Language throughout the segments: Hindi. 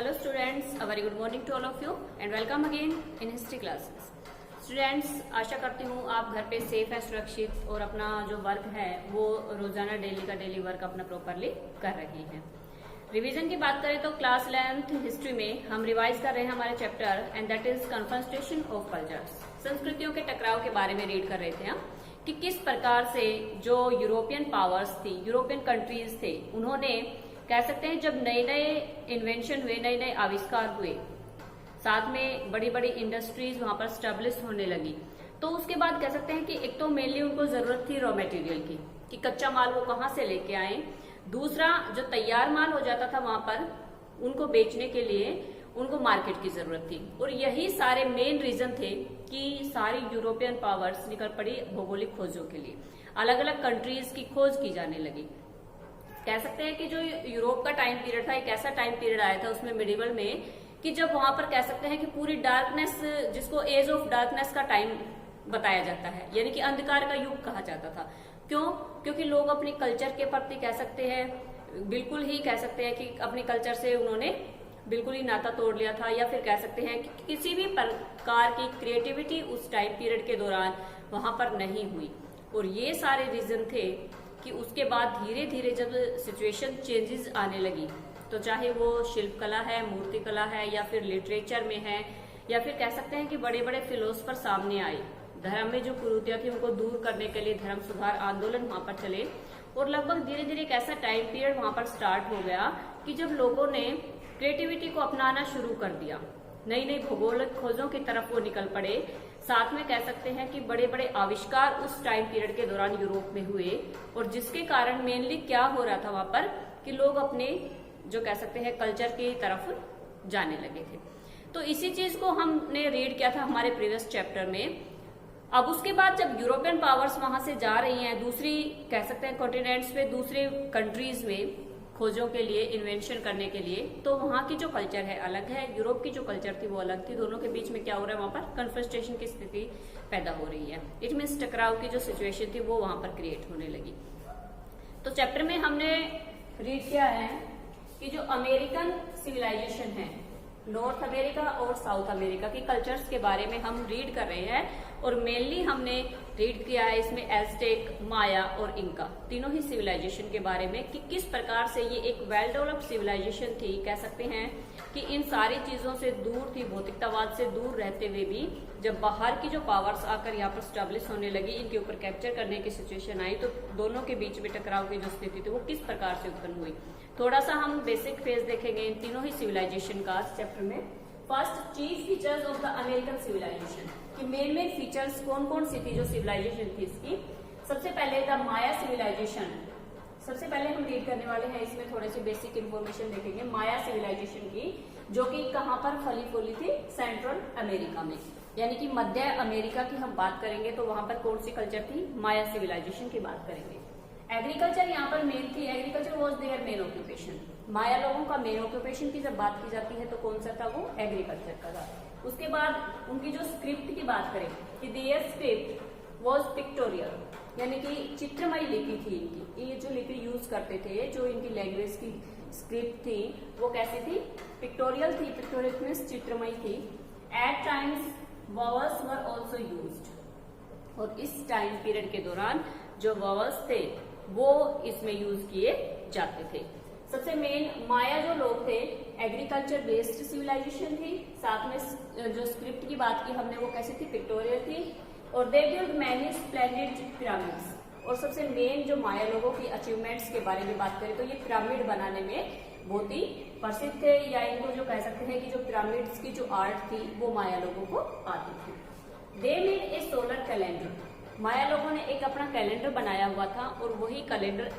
Hello students, a very good morning to all of you and welcome again in history classes. Students, आशा करती हूँ आप घर पे सेफ है, सुरक्षित और अपना जो वर्क है वो रोजाना डेली वर्क अपना प्रॉपरली कर रही हैं। रिवीजन की बात करें तो क्लास 11th हिस्ट्री में हम रिवाइज कर रहे हैं हमारे chapter and that is confrontation of cultures. संस्कृतियों के टकराव के बारे में रीड कर रहे थे हम कि किस प्रकार से जो यूरोपियन पावर्स थी, यूरोपियन कंट्रीज थे, उन्होंने कह सकते हैं जब नए नए इन्वेंशन हुए, नए नए आविष्कार हुए, साथ में बड़ी बड़ी इंडस्ट्रीज वहां पर स्टेब्लिश होने लगी, तो उसके बाद कह सकते हैं कि एक तो मेनली उनको जरूरत थी रॉ मटेरियल की कि कच्चा माल वो कहाँ से लेके आए। दूसरा, जो तैयार माल हो जाता था वहां पर उनको बेचने के लिए उनको मार्केट की जरूरत थी। और यही सारे मेन रीजन थे कि सारी यूरोपियन पावर्स निकल पड़ी भौगोलिक खोजों के लिए, अलग अलग कंट्रीज की खोज की जाने लगी। कह सकते हैं कि जो यूरोप का टाइम पीरियड था, एक ऐसा टाइम पीरियड आया था उसमें मिडिवल में कि जब वहां पर कह सकते हैं कि पूरी डार्कनेस, जिसको एज ऑफ डार्कनेस का टाइम बताया जाता है, यानी कि अंधकार का युग कहा जाता था। क्यों? क्योंकि लोग अपने कल्चर के प्रति कह सकते हैं बिल्कुल ही कह सकते हैं कि अपने कल्चर से उन्होंने बिल्कुल ही नाता तोड़ लिया था, या फिर कह सकते हैं कि किसी भी प्रकार की क्रिएटिविटी उस टाइम पीरियड के दौरान वहां पर नहीं हुई। और ये सारे रीजन थे कि उसके बाद धीरे धीरे जब सिचुएशन चेंजेस आने लगी, तो चाहे वो शिल्प कला है, मूर्ति कला है, या फिर लिटरेचर में है, या फिर कह सकते हैं कि बड़े बड़े फिलोसफर सामने आए, धर्म में जो कुरीतियां थी उनको दूर करने के लिए धर्म सुधार आंदोलन वहां पर चले। और लगभग धीरे धीरे एक ऐसा टाइम पीरियड वहां पर स्टार्ट हो गया कि जब लोगों ने क्रिएटिविटी को अपनाना शुरू कर दिया, नई नई भौगोलिक खोजों की तरफ वो निकल पड़े। साथ में कह सकते हैं कि बड़े बड़े आविष्कार उस टाइम पीरियड के दौरान यूरोप में हुए, और जिसके कारण मेनली क्या हो रहा था वहां पर कि लोग अपने जो कह सकते हैं कल्चर की तरफ जाने लगे थे। तो इसी चीज को हमने रीड किया था हमारे प्रीवियस चैप्टर में। अब उसके बाद जब यूरोपियन पावर्स वहां से जा रही हैं दूसरी कह सकते हैं कॉन्टिनेंट्स पे, दूसरे कंट्रीज में खोजों के लिए, इन्वेंशन करने के लिए, तो वहां की जो कल्चर है अलग है, यूरोप की जो कल्चर थी वो अलग थी। दोनों के बीच में क्या हो रहा है, वहां पर कन्फ्रंटेशन की स्थिति पैदा हो रही है। इट मीन्स टकराव की जो सिचुएशन थी वो वहां पर क्रिएट होने लगी। तो चैप्टर में हमने रीड किया है कि जो अमेरिकन सिविलाइजेशन है, नॉर्थ अमेरिका और साउथ अमेरिका की कल्चर्स के बारे में हम रीड कर रहे हैं। और मेनली हमने रीड किया है इसमें एज़टेक, माया और इंका, तीनों ही सिविलाइजेशन के बारे में कि किस प्रकार से ये एक वेल डेवलप्ड सिविलाइजेशन थी। कह सकते हैं कि इन सारी चीजों से दूर थी, भौतिकतावाद से दूर रहते हुए भी जब बाहर की जो पावर्स आकर यहाँ पर स्टेब्लिश होने लगी, इनके ऊपर कैप्चर करने की सिचुएशन आई, तो दोनों के बीच में टकराव की जो स्थिति थी वो किस प्रकार से उत्पन्न हुई। थोड़ा सा हम बेसिक फेज देखेंगे इन तीनों ही सिविलाइजेशन का चैप्टर में। First, chief features of the American civilisation, कि मेन फीचर्स कौन कौन सी थी जो सिविलाइजेशन थी इसकी। सबसे पहले द माया सिविलाइजेशन, सबसे पहले हम रीड करने वाले हैं, इसमें थोड़े से बेसिक इन्फॉर्मेशन देखेंगे माया सिविलाइजेशन की, जो कि कहाँ पर फली फूली थी, सेंट्रल अमेरिका में, यानी कि मध्य अमेरिका की हम बात करेंगे तो वहां पर कौन सी कल्चर थी, माया सिविलाइजेशन की बात करेंगे। एग्रीकल्चर यहाँ पर मेन थी, agriculture was their main occupation. Maya लोगों का मेन ऑक्यूपेशन की जब बात की जाती है तो कौन सा था, वो एग्रीकल्चर का था। उसके बाद उनकी जो स्क्रिप्ट की बात करें कि देयर स्क्रिप्ट वॉज पिक्टोरियल, यानी कि चित्रमयी लिपि थी इनकी। ये जो लिपि यूज करते थे, जो इनकी लैंग्वेज की स्क्रिप्ट थी वो कैसी थी, पिक्टोरियल थी। पिक्टोरियल मीन्स चित्रमयी थी। At times vowels were also used, और इस टाइम पीरियड के दौरान जो वॉवल्स थे वो इसमें यूज किए जाते थे। सबसे मेन माया जो लोग थे एग्रीकल्चर बेस्ड सिविलाइजेशन थी। साथ में जो स्क्रिप्ट की बात की हमने वो कैसी थी, पिक्टोरियल थी। और they build many splendid pyramids, और सबसे मेन जो माया लोगों की अचीवमेंट्स के बारे में बात करें तो ये पिरामिड बनाने में बहुत ही प्रसिद्ध थे, या इनको जो कह सकते हैं कि जो पिरामिड्स की जो आर्ट थी वो माया लोगों को आती थी। They made a solar calendar, Maya लोगों ने एक अपना कैलेंडर बनाया हुआ था, और वही कैलेंडर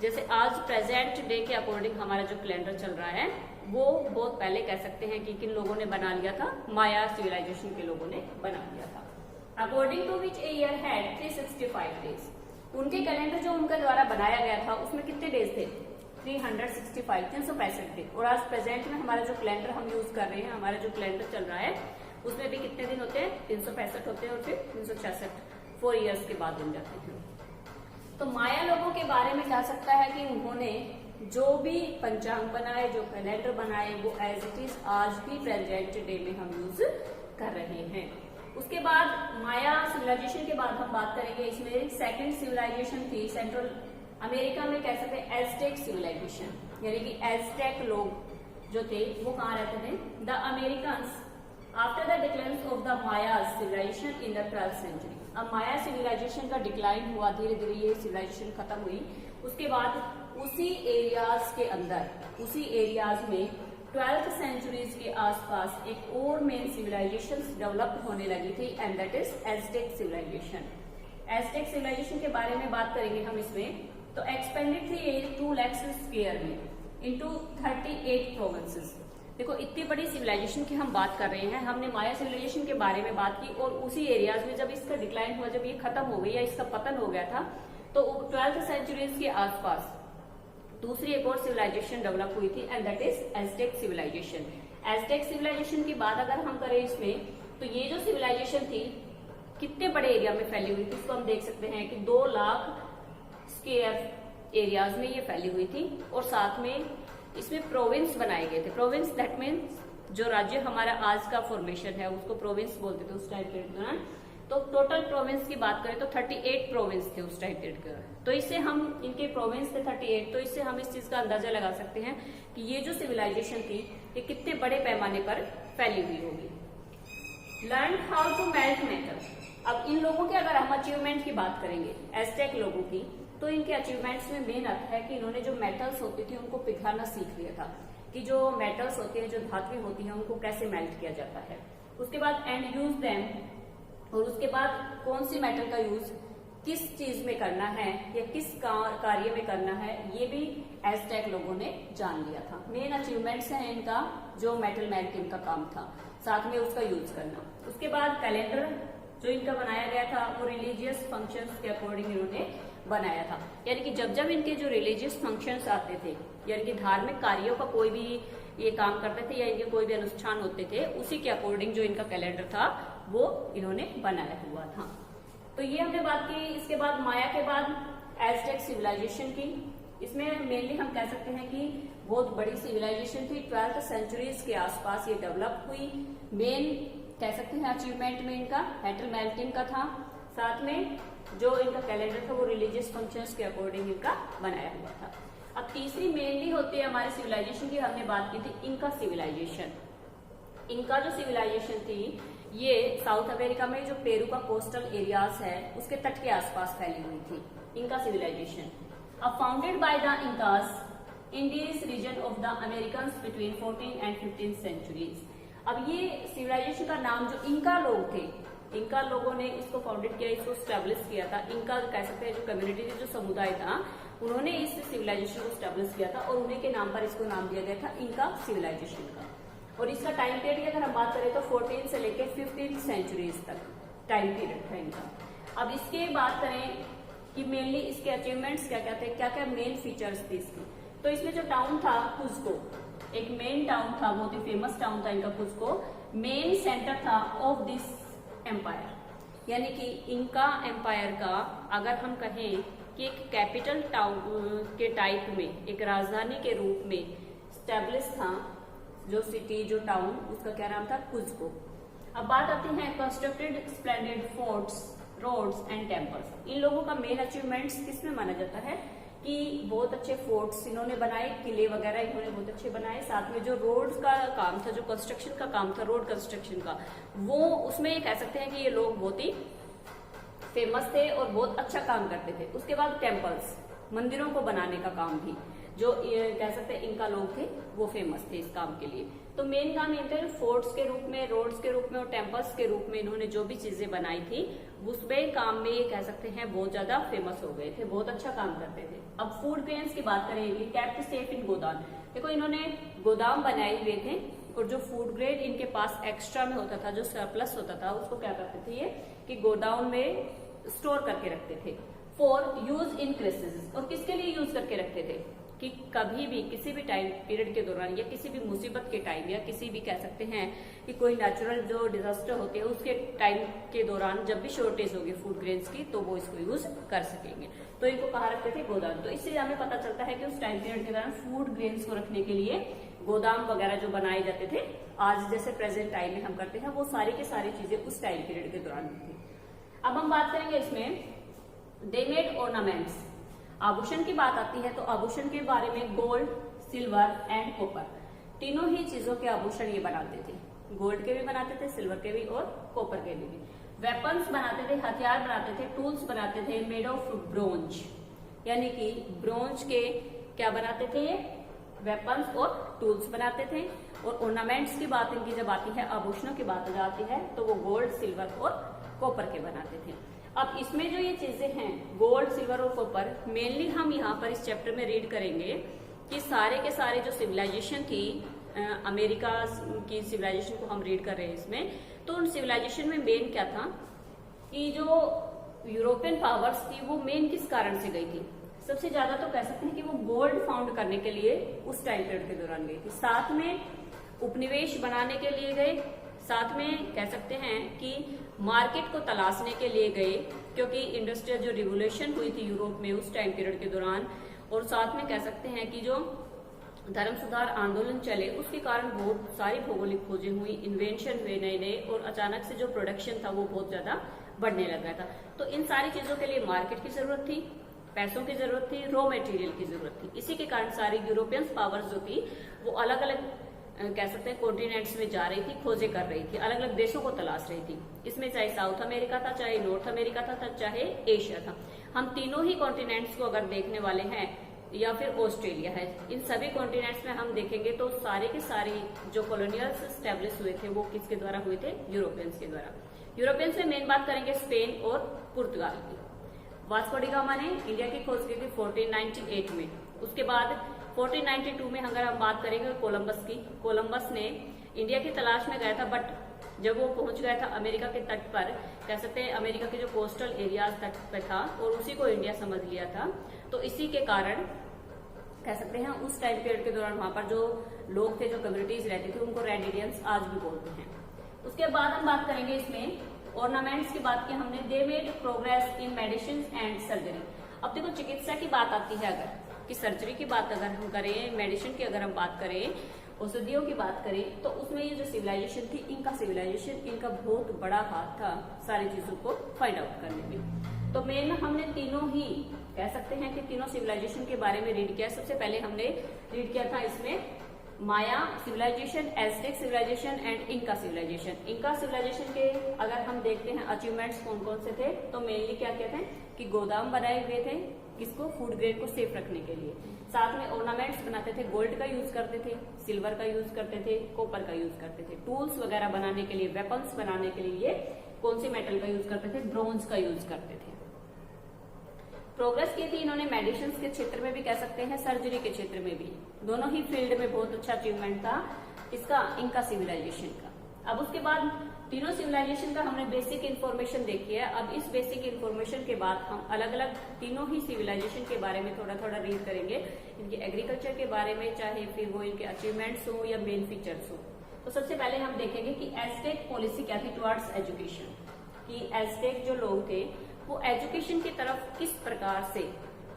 जैसे आज प्रेजेंट डे के अकॉर्डिंग हमारा जो कैलेंडर चल रहा है वो बहुत पहले कह सकते हैं कि किन लोगों ने बना लिया था, माया सिविलाइजेशन के लोगों ने बना लिया था। According to which a year had 365 days, उनके कैलेंडर जो उनके द्वारा बनाया गया था उसमें कितने डेज थे, 365, 365 थे। और आज प्रेजेंट में हमारा जो कैलेंडर हम यूज कर रहे हैं, हमारा जो कैलेंडर चल रहा है उसमें भी कितने दिन होते हैं, 365 होते हैं, और फिर 366 4 ईयर्स के बाद बन जाते हैं। तो माया लोगों के बारे में कह सकता है कि उन्होंने जो भी पंचांग बनाए, जो कैलेंडर बनाए, वो एज इट इज आज भी प्रेजेंट डे में हम यूज कर रहे हैं। उसके बाद माया सिविलाइजेशन के बाद हम बात करेंगे, इसमें सेकंड सिविलाइजेशन थी सेंट्रल अमेरिका में, कह सकते हैं एज़टेक सिविलाइजेशन, यानी कि एज़टेक लोग जो थे वो कहाँ रहते थे, the Americans after the decline of the Maya civilisation in the 12th century. अब माया सिविलाइजेशन का डिक्लाइन हुआ, धीरे धीरे ये सिविलाइजेशन खत्म हुई। उसके बाद उसी एरियाज के अंदर, उसी एरियाज में 12th सेंचुरीज के आसपास एक और मेन सिविलाइजेशन डेवलप होने लगी थी, and that is Aztec civilization. Aztec civilization के बारे में बात करेंगे हम इसमें। तो एक्सपेंडेड थी ये 2 लाख स्क्वायर में इनटू 38 प्रोविंसेस। देखो इतनी बड़ी सिविलाइजेशन की हम बात कर रहे हैं, हमने माया सिविलाइजेशन के बारे में बात की, और उसी एरियाज में जब इसका डिक्लाइन हुआ, जब ये खत्म हो गई या इसका पतन हो गया था, तो 12th सेंचुरीज के आसपास दूसरी एक और सिविलाइजेशन डेवलप हुई थी, and that is Aztec civilization. Aztec civilization की बात अगर हम करें इसमें, तो ये जो सिविलाइजेशन थी कितने बड़े एरिया में फैली हुई थी, इसको हम देख सकते हैं कि 2 लाख स्क्वायर एरियाज में ये फैली हुई थी, और साथ में इसमें प्रोविंस बनाए गए थे। प्रोविंस दैट मीन्स जो राज्य हमारा आज का फॉर्मेशन है उसको प्रोविंस बोलते थे उस टाइम पीरियड के दौरान। तो टोटल प्रोविंस की बात करें तो 38 प्रोविंस थे उस टाइम पीरियड के। तो इससे हम, इनके प्रोविंस थे 38, तो इससे हम इस चीज का अंदाजा लगा सकते हैं कि ये जो सिविलाइजेशन थी ये कितने बड़े पैमाने पर फैली हुई होगी। Learn how to melt metal. अब इन लोगों के अगर हम अचीवमेंट की बात करेंगे, एज़टेक लोगों की, तो इनके अचीवमेंट्स में मेन अर्थ है कि इन्होंने जो मेटल्स होती थी उनको पिघलाना सीख लिया था, कि जो मेटल्स होती है, जो धातुएं होती हैं, उनको कैसे मेल्ट किया जाता है। उसके बाद एंड यूज देम, और उसके बाद कौन सी मेटल का यूज किस चीज में करना है या किस कार्य में करना है, ये भी एज़टेक लोगों ने जान लिया था। मेन अचीवमेंट्स हैं इनका, जो मेटल मेल्टिंग का काम था, साथ में उसका यूज करना। उसके बाद कैलेंडर जो इनका बनाया गया था वो रिलीजियस फंक्शंस के अकॉर्डिंग इन्होंने बनाया था, यानी कि जब जब इनके जो रिलीजियस फंक्शंस आते थे, यानी कि धार्मिक कार्यों का कोई भी ये काम करते थे या इनके कोई भी अनुष्ठान होते थे, उसी के अकॉर्डिंग जो इनका कैलेंडर था वो इन्होंने बनाया हुआ था। तो ये हमने बात की। इसके बाद माया के बाद एज़टेक सिविलाइजेशन की, इसमें मेनली हम कह सकते हैं कि बहुत बड़ी सिविलाइजेशन थी, 12th सेंचुरीज के आसपास ये डेवलप हुई। मेन कह सकते हैं अचीवमेंट में इनका मेटल मेल्टिंग का था, साथ में जो इनका कैलेंडर था वो रिलीजियस फंक्शंस के अकॉर्डिंग इनका बनाया हुआ था। अब तीसरी मेनली होती है हमारे सिविलाइजेशन की, हमने बात की थी इनका सिविलाइजेशन। इनका जो सिविलाइजेशन थी ये साउथ अमेरिका में जो पेरू का कोस्टल एरियाज है उसके तट के आसपास फैली हुई थी इनका सिविलाइजेशन। अब founded by the Incas in this region of the Americans between 14 and 15 centuries. अब ये सिविलाइजेशन का नाम जो इनका लोग थे, इनका लोगों ने इसको फाउंडेड किया, इसको स्टैब्लिश किया था। इनका कह सकते हैं जो कम्युनिटी थी, जो समुदाय था, उन्होंने इस सिविलाइजेशन को स्टैब्लिश किया था और उन्हीं के नाम पर इसको नाम दिया गया था इनका सिविलाइजेशन का। और इसका टाइम पीरियड की अगर हम बात करें तो 14 से लेकर 15 सेंचुरीज तक टाइम पीरियड था इनका। अब इसके बात करें कि मेनली इसके अचीवमेंट्स क्या क्या थे, क्या क्या मेन फीचर्स थे इसके, तो इसमें जो टाउन था कुस्को, एक मेन टाउन था, बहुत ही फेमस टाउन था इनका कुस्को, मेन सेंटर था ऑफ दिस एम्पायर। यानी कि इनका एम्पायर का अगर हम कहें कि एक कैपिटल टाउन के टाइप में, एक राजधानी के रूप में स्टैब्लिश था जो सिटी, जो टाउन, उसका क्या नाम था, कुस्को। अब बात आती है constructed splendid forts, roads and temples. इन लोगों का मेन अचीवमेंट्स किसमें माना जाता है कि बहुत अच्छे फोर्ट्स इन्होंने बनाए, किले वगैरह इन्होंने बहुत अच्छे बनाए, साथ में जो रोड्स का काम था, जो कंस्ट्रक्शन का काम था, रोड कंस्ट्रक्शन का, वो उसमें ये कह सकते हैं कि ये लोग बहुत ही फेमस थे और बहुत अच्छा काम करते थे। उसके बाद टेम्पल्स, मंदिरों को बनाने का काम भी जो ये कह सकते हैं इनका लोग थे, वो फेमस थे इस काम के लिए। तो मेन काम ये थे फोर्ट्स के रूप में, रोड्स के रूप में और टेम्पल्स के रूप में इन्होंने जो भी चीजें बनाई थी उसमें काम में ये कह सकते हैं बहुत ज्यादा फेमस हो गए थे, बहुत अच्छा काम करते थे। अब फूड ग्रेन्स की बात करेंगे, केप्ट सेफ इन गोदाम। देखो इन्होंने गोदाम बनाए हुए थे और जो फूड ग्रेड इनके पास एक्स्ट्रा में होता था, जो सरप्लस होता था, उसको क्या करते थे ये कि गोदाम में स्टोर करके रखते थे फॉर यूज इन क्राइसिस। और किसके लिए यूज करके रखते थे, कि कभी भी किसी भी टाइम पीरियड के दौरान या किसी भी मुसीबत के टाइम या किसी भी कह सकते हैं कि कोई नेचुरल जो डिजास्टर होती है उसके टाइम के दौरान जब भी शॉर्टेज होगी फूड ग्रेन्स की तो वो इसको यूज कर सकेंगे। तो इनको कहाँ रखते थे? गोदाम। तो इससे हमें पता चलता है कि उस टाइम पीरियड के दौरान फूड ग्रेन्स को रखने के लिए गोदाम वगैरह जो बनाए जाते थे, आज जैसे प्रेजेंट टाइम में हम करते हैं, वो सारी की सारी चीजें उस टाइम पीरियड के दौरान थी। अब हम बात करेंगे इसमें दे मेड ऑर्नामेंट्स। आभूषण की बात आती है तो आभूषण के बारे में गोल्ड, सिल्वर एंड कॉपर तीनों ही चीजों के आभूषण ये बनाते थे। गोल्ड के भी बनाते थे, सिल्वर के भी और कॉपर के भी। वेपन्स बनाते थे, हथियार बनाते थे, टूल्स बनाते थे मेड ऑफ ब्रोंज, यानी कि ब्रोंज के क्या बनाते थे? वेपन्स और टूल्स बनाते थे। और ऑर्नामेंट्स की बात इनकी जब आती है, आभूषणों की बात आती है, तो वो गोल्ड, सिल्वर और कॉपर के बनाते थे। अब इसमें जो ये चीजें हैं गोल्ड, सिल्वर और कॉपर, मेनली हम यहाँ पर इस चैप्टर में रीड करेंगे कि सारे के सारे जो सिविलाइजेशन थी, अमेरिका की सिविलाइजेशन को हम रीड कर रहे हैं इसमें। तो उन सिविलाइजेशन में मेन क्या था कि जो यूरोपियन पावर्स थी वो मेन किस कारण से गई थी? सबसे ज्यादा तो कह सकते हैं कि वो गोल्ड फाउंड करने के लिए उस टाइम पीरियड के दौरान गई थी। साथ में उपनिवेश बनाने के लिए गए, साथ में कह सकते हैं कि मार्केट को तलाशने के लिए गए, क्योंकि इंडस्ट्रियल जो रिवोल्यूशन हुई थी यूरोप में उस टाइम पीरियड के दौरान, और साथ में कह सकते हैं कि जो धर्म सुधार आंदोलन चले उसके कारण बहुत सारी भौगोलिक खोजें हुई, इन्वेंशन हुए नए नए, और अचानक से जो प्रोडक्शन था वो बहुत ज्यादा बढ़ने लग गया था। तो इन सारी चीजों के लिए मार्केट की जरूरत थी, पैसों की जरूरत थी, रॉ मटेरियल की जरूरत थी। इसी के कारण सारी यूरोपियन पावर्स जो थी वो अलग अलग कह सकते हैं कॉन्टिनेंट्स में जा रही थी, खोजे कर रही थी, अलग अलग देशों को तलाश रही थी। इसमें चाहे साउथ अमेरिका था, चाहे नॉर्थ अमेरिका था, चाहे एशिया था। हम तीनों ही कॉन्टिनेंट्स को अगर देखने वाले हैं, या फिर ऑस्ट्रेलिया है, इन सभी कॉन्टिनेंट्स में हम देखेंगे तो सारे के सारे जो कॉलोनियल्स स्टैब्लिश हुए थे वो किसके द्वारा हुए थे? यूरोपियंस के द्वारा। यूरोपियंस में मेन बात करेंगे स्पेन और पुर्तगाल की। वास्को डी गामा ने इंडिया की खोज की थी 1498 में। उसके बाद 1492 में अगर हम बात करेंगे कोलंबस की, कोलंबस ने इंडिया की तलाश में गया था, बट जब वो पहुंच गया था अमेरिका के तट पर, कह सकते हैं अमेरिका के जो कोस्टल एरियाज तट पे था और उसी को इंडिया समझ लिया था। तो इसी के कारण कह सकते हैं उस टाइम पीरियड के दौरान वहां पर जो लोग थे, जो कम्युनिटीज रहती थी, उनको रेड इंडियंस आज भी बोलते हैं। उसके बाद हम बात करेंगे इसमें ऑर्नामेंट्स की बात की हमने, they made progress in medicine and surgery. अब देखो चिकित्सा की बात आती है, अगर कि सर्जरी की बात अगर हम करें, मेडिसिन की अगर हम बात करें, औषधियों की बात करें, तो उसमें ये जो सिविलाइजेशन थी, इनका सिविलाइजेशन, इनका बहुत बड़ा हाथ था सारी चीजों को फाइंड आउट करने में। तो मेन हमने तीनों ही कह सकते हैं कि तीनों सिविलाइजेशन के बारे में रीड किया। सबसे पहले हमने रीड किया था इसमें माया सिविलाइजेशन, एज़टेक सिविलाइजेशन एंड इनका सिविलाइजेशन। इनका सिविलाइजेशन के अगर हम देखते हैं अचीवमेंट्स कौन कौन से थे, तो मेनली क्या कहते हैं कि गोदाम बनाए हुए थे, किसको? फूड ग्रेड को सेफ रखने के लिए। साथ में ऑर्नामेंट्स बनाते थे, गोल्ड का यूज करते थे, सिल्वर का यूज करते थे, कॉपर का यूज करते थे। टूल्स वगैरह बनाने के लिए, वेपन्स बनाने के लिए कौन सी मेटल का यूज करते थे? ब्रोंज का यूज करते थे। प्रोग्रेस की थी इन्होंने मेडिसिन के क्षेत्र में भी, कह सकते हैं सर्जरी के क्षेत्र में भी, दोनों ही फील्ड में बहुत अच्छा अचीवमेंट था इसका, इनका सिविलाइजेशन का। अब उसके बाद तीनों सिविलाइजेशन का हमने बेसिक इन्फॉर्मेशन देखी है। अब इस बेसिक इन्फॉर्मेशन के बाद हम अलग अलग तीनों ही सिविलाइजेशन के बारे में थोड़ा थोड़ा रीड करेंगे, इनके एग्रीकल्चर के बारे में, चाहे फिर वो इनके अचीवमेंट्स हो या मेन फीचर्स हो। तो सबसे पहले हम देखेंगे कि एज़टेक पॉलिसी क्या थी टुवर्ड्स एजुकेशन, कि एज़टेक जो लोग थे वो एजुकेशन की तरफ किस प्रकार से,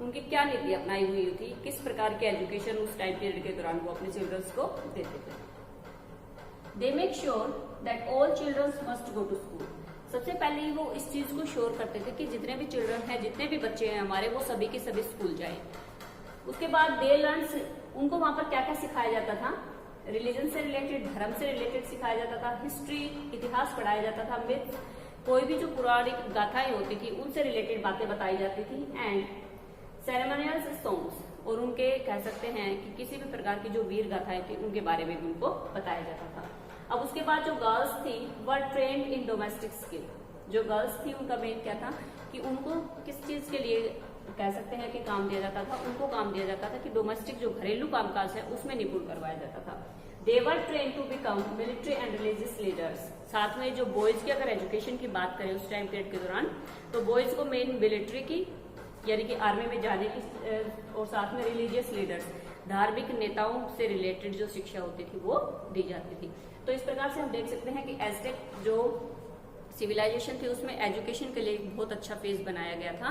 उनकी क्या नीति अपनाई हुई थी, किस प्रकार की एजुकेशन उस टाइम पीरियड के दौरान वो अपने चिल्ड्रंस को देते थे। They make sure that all childrens must go to school. सबसे पहले ही वो इस चीज को श्योर करते थे कि जितने भी चिल्ड्रन हैं, जितने भी बच्चे हैं हमारे, वो सभी के सभी स्कूल जाए। उसके बाद दे लर्न्स, उनको वहां पर क्या क्या सिखाया जाता था? रिलीजन से रिलेटेड, धर्म से रिलेटेड सिखाया जाता था, हिस्ट्री, इतिहास पढ़ाया जाता था, मिथ, कोई भी जो पौराणिक गाथाएं होती थी उनसे रिलेटेड बातें बताई जाती थी, एंड सेरेमोनियल सॉन्ग्स, और उनके कह सकते हैं कि किसी भी प्रकार की जो वीर गाथाएं थी उनके बारे में भी उनको बताया जाता था। अब उसके बाद जो गर्ल्स थी वर ट्रेन्ड इन डोमेस्टिक स्किल। जो गर्ल्स थी उनका मेन क्या था कि उनको किस चीज के लिए कह सकते हैं कि काम दिया जाता था? उनको काम दिया जाता था कि डोमेस्टिक जो घरेलू कामकाज है उसमें निपुण करवाया जाता था। They were train to become military and religious leaders. साथ में जो बॉयज की अगर एजुकेशन की बात करें उस टाइम पीरियड के दौरान, तो बॉयज को मेन मिलिट्री की यानी कि आर्मी में जाने की और साथ में रिलीजियस लीडर्स, धार्मिक नेताओं से रिलेटेड जो शिक्षा होती थी वो दी जाती थी। तो इस प्रकार से हम देख सकते हैं कि एज़टेक जो सिविलाइजेशन थी उसमें एजुकेशन के लिए एक बहुत अच्छा फेज बनाया गया था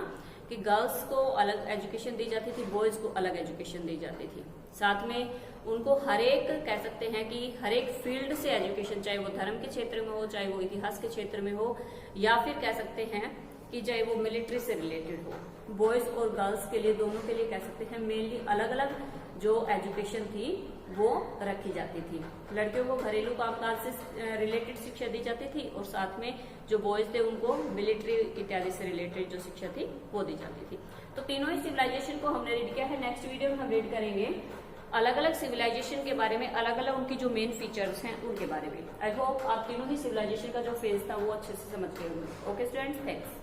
कि गर्ल्स को अलग एजुकेशन दी जाती थी, बॉयज को अलग एजुकेशन दी जाती थी। साथ में उनको हर एक कह सकते हैं कि हर एक फील्ड से एजुकेशन, चाहे वो धर्म के क्षेत्र में हो, चाहे वो इतिहास के क्षेत्र में हो, या फिर कह सकते हैं कि चाहे वो मिलिट्री से रिलेटेड हो, बॉयज और गर्ल्स के लिए दोनों के लिए कह सकते हैं मेनली अलग अलग जो एजुकेशन थी वो रखी जाती थी। लड़कियों को घरेलू कामकाज से रिलेटेड शिक्षा दी जाती थी और साथ में जो बॉयज थे उनको मिलिट्री इत्यादि से रिलेटेड जो शिक्षा थी वो दी जाती थी। तो तीनों ही सिविलाइजेशन को हमने रीड किया है। नेक्स्ट वीडियो में हम रीड करेंगे अलग अलग सिविलाइजेशन के बारे में, अलग अलग उनकी जो मेन फीचर्स हैं उनके बारे में। आई होप आप तीनों ही सिविलाइजेशन का जो फेज था वो अच्छे से समझ गए होंगे। Okay students, thanks.